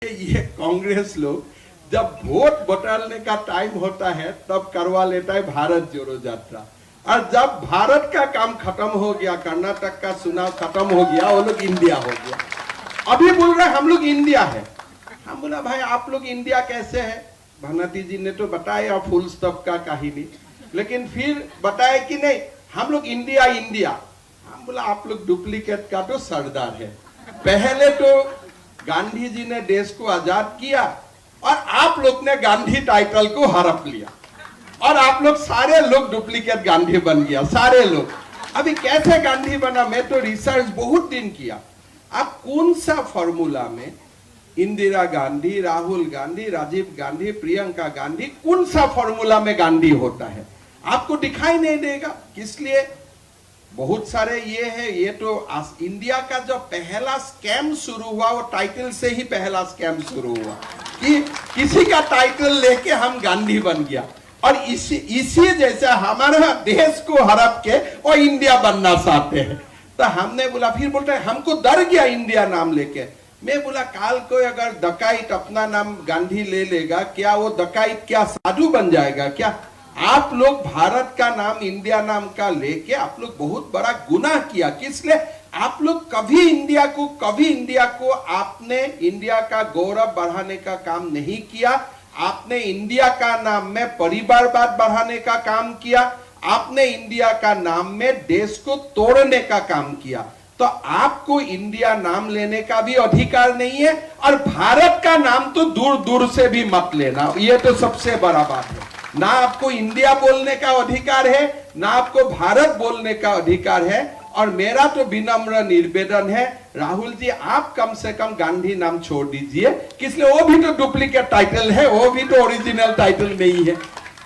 ये कांग्रेस लोग जब वोट बटोरने का टाइम होता है तब करवा लेता है भारत जोड़ो यात्रा, और जब भारत का काम खत्म हो गया, कर्नाटक का चुनाव खत्म हो गया, वो लोग इंडिया हो गया। अभी बोल रहे हम लोग इंडिया है। हम बोला भाई आप लोग इंडिया कैसे है? भानती जी ने तो बताया फुल स्टॉप का कहानी, लेकिन फिर बताया कि नहीं हम लोग इंडिया इंडिया। हम बोला आप लोग डुप्लीकेट का तो सरदार है। पहले तो गांधी जी ने देश को आजाद किया और आप लोग ने गांधी टाइटल को हड़प लिया, और आप लोग सारे लोग डुप्लीकेट गांधी बन गया, सारे लोग। अभी कैसे गांधी बना? मैं तो रिसर्च बहुत दिन किया। आप कौन सा फॉर्मूला में इंदिरा गांधी, राहुल गांधी, राजीव गांधी, प्रियंका गांधी, कौन सा फॉर्मूला में गांधी होता है? आपको दिखाई नहीं देगा। इसलिए बहुत सारे ये है, ये तो इंडिया का जो पहला स्कैम शुरू हुआ वो टाइटल से ही पहला स्कैम शुरू हुआ कि किसी का टाइटल लेके हम गांधी बन गया, और इसी जैसा हमारा देश को हड़प के वो इंडिया बनना चाहते हैं। तो हमने बोला, फिर बोलते हैं हमको डर गया इंडिया नाम लेके। मैं बोला काल को अगर डकाइत अपना नाम गांधी ले लेगा, क्या वो डकाइत क्या साधु बन जाएगा क्या? आप लोग भारत का नाम इंडिया नाम का लेके आप लोग बहुत बड़ा गुनाह किया। किस लिए? आप लोग कभी इंडिया को आपने इंडिया का गौरव बढ़ाने का काम नहीं किया। आपने इंडिया का नाम में परिवारवाद बढ़ाने का काम किया। आपने इंडिया का नाम में देश को तोड़ने का काम किया। तो आपको इंडिया नाम लेने का भी अधिकार नहीं है, और भारत का नाम तो दूर दूर से भी मत लेना। ये तो सबसे बड़ा बात है। ना आपको इंडिया बोलने का अधिकार है, ना आपको भारत बोलने का अधिकार है। और मेरा तो विनम्र निवेदन है, राहुल जी आप कम से कम गांधी नाम छोड़ दीजिए, इसलिए वो भी तो डुप्लीकेट टाइटल है, वो भी तो ओरिजिनल टाइटल नहीं है।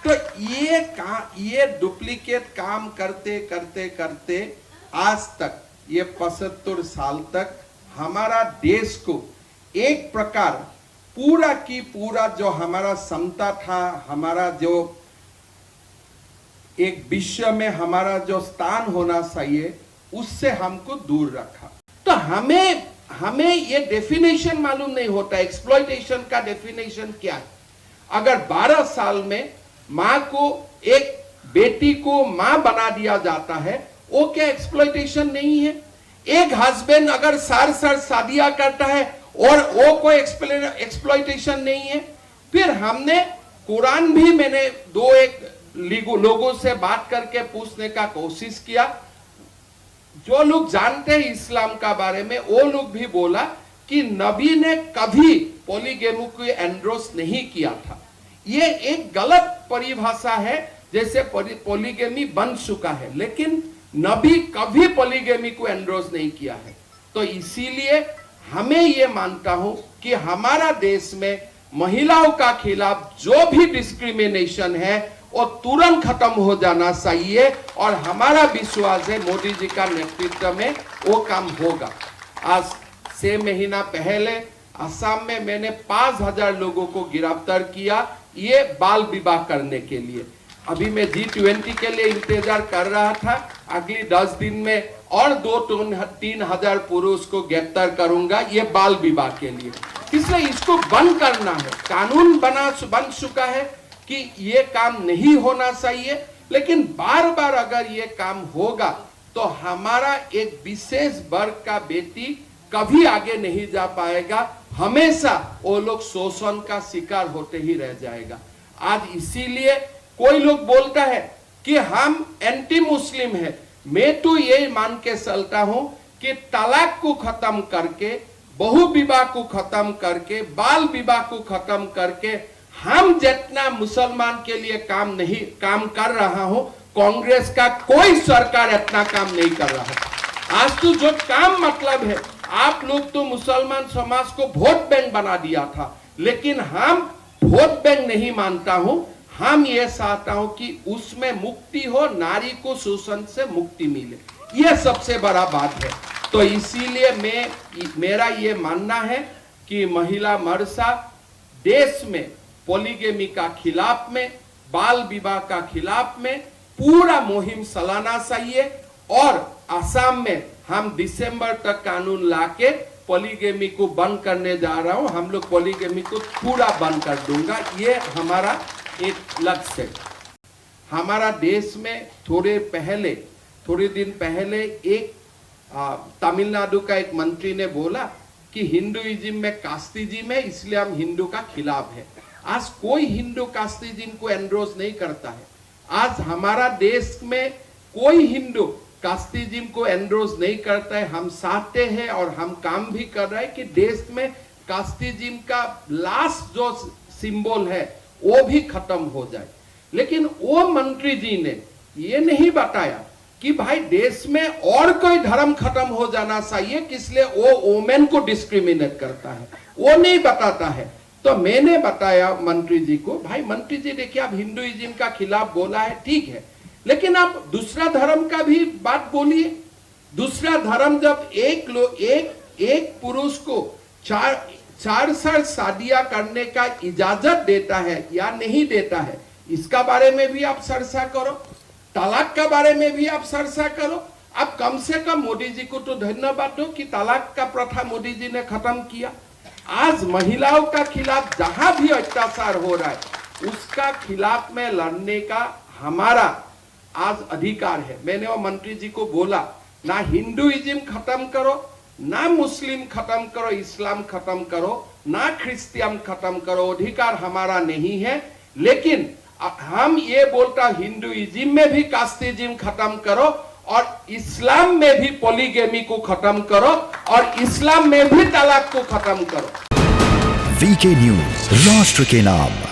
तो ये डुप्लीकेट काम करते करते करते आज तक, ये 75 साल तक हमारा देश को एक प्रकार पूरा की पूरा जो हमारा समता था, हमारा जो एक विश्व में हमारा जो स्थान होना चाहिए, उससे हमको दूर रखा। तो हमें ये डेफिनेशन मालूम नहीं होता एक्सप्लॉइटेशन का डेफिनेशन क्या है। अगर 12 साल में मां को, एक बेटी को मां बना दिया जाता है, वो क्या एक्सप्लॉइटेशन नहीं है? एक हस्बैंड अगर सार शादियां करता है और वो कोई एक्सप्लॉइटेशन नहीं है? फिर हमने कुरान भी, मैंने एक लोगों से बात करके पूछने का कोशिश किया, जो लोग जानते हैं इस्लाम का बारे में, वो लोग भी बोला कि नबी ने कभी पॉलीगेमी को एंडोर्स नहीं किया था। ये एक गलत परिभाषा है, जैसे पॉलीगेमी बन चुका है, लेकिन नबी कभी पॉलीगेमी को एंडोर्स नहीं किया है। तो इसीलिए हमें ये मानता हूं कि हमारा देश में महिलाओं का खिलाफ जो भी डिस्क्रिमिनेशन है वो तुरंत खत्म हो जाना चाहिए, और हमारा विश्वास है मोदी जी का नेतृत्व में वो काम होगा। आज 6 महीना पहले असम में मैंने 5000 लोगों को गिरफ्तार किया, ये बाल विवाह करने के लिए। अभी मैं G20 के लिए इंतजार कर रहा था, अगली 10 दिन में और 2-3 हजार पुरुष को गिरफ्तार करूंगा, ये बाल विवाह के लिए। इसलिए इसको बंद करना है। कानून बन चुका है कि ये काम नहीं होना चाहिए, लेकिन बार बार अगर ये काम होगा तो हमारा एक विशेष वर्ग का बेटी कभी आगे नहीं जा पाएगा, हमेशा वो लोग शोषण का शिकार होते ही रह जाएगा। आज इसीलिए कोई लोग बोलता है कि हम एंटी मुस्लिम है। मैं तो ये मान के चलता हूं कि तलाक को खत्म करके, बहु विवाह को खत्म करके, बाल विवाह को खत्म करके, हम जितना मुसलमान के लिए काम कर रहा हूं, कांग्रेस का कोई सरकार इतना काम नहीं कर रहा है। आज तो जो काम मतलब है, आप लोग तो मुसलमान समाज को वोट बैंक बना दिया था, लेकिन हम वोट बैंक नहीं मानता हूं। हम ये चाहता हूं कि उसमें मुक्ति हो, नारी को शोषण से मुक्ति मिले, ये सबसे बड़ा बात है। तो इसीलिए मेरा ये मानना है कि महिला मोर्चा देश में पॉलीगेमी का खिलाफ में, बाल विवाह का खिलाफ में पूरा मुहिम चलाना चाहिए, और असम में हम दिसंबर तक कानून लाके पॉलीगेमी को बंद करने जा रहा हूं, हम लोग पॉलीगेमी को पूरा बंद कर दूंगा, ये हमारा एक लक्ष्य है। हमारा देश में थोड़े दिन पहले एक तमिलनाडु का एक मंत्री ने बोला कि हिंदुइज्म में कास्टिज्म है, इसलिए हम हिंदू का खिलाफ है। आज कोई हिंदू कास्टिज्म को एंडोर्स नहीं करता है। आज हमारा देश में कोई हिंदू कास्टिज्म को एंडोर्स नहीं करता है। हम चाहते हैं और हम काम भी कर रहे हैं कि देश में कास्टिज्म का लास्ट जो सिंबल है वो भी खत्म हो जाए। लेकिन वो मंत्री जी ने ये नहीं बताया कि भाई देश में और कोई धर्म खत्म हो जाना चाहिए, किसलिए वो वोमेन को डिस्क्रिमिनेट करता है, वो नहीं बताता है। तो मैंने बताया मंत्री जी को, भाई मंत्री जी देखिए, आप हिंदुइज्म का खिलाफ बोला है, ठीक है, लेकिन आप दूसरा धर्म का भी बात बोलिए। दूसरा धर्म जब एक पुरुष को चार शादियां करने का इजाजत देता है या नहीं देता है, इसका बारे में भी आप चर्चा करो। तलाक का बारे में भी आप चर्चा करो। अब कम से कम मोदी जी को तो धन्यवाद दो कि तलाक का प्रथा मोदी जी ने खत्म किया। आज महिलाओं का खिलाफ जहां भी अत्याचार हो रहा है उसका खिलाफ में लड़ने का हमारा आज अधिकार है। मैंने वो मंत्री जी को बोला, ना हिंदुइज्म खत्म करो, ना मुस्लिम खत्म करो, इस्लाम खत्म करो, ना क्रिश्चियन खत्म करो, अधिकार हमारा नहीं है। लेकिन हम ये बोलता हिंदुइज्म में भी कास्टिज्म खत्म करो और इस्लाम में भी पॉलीगेमी को खत्म करो और इस्लाम में भी तलाक को खत्म करो। वीके न्यूज, राष्ट्र के नाम।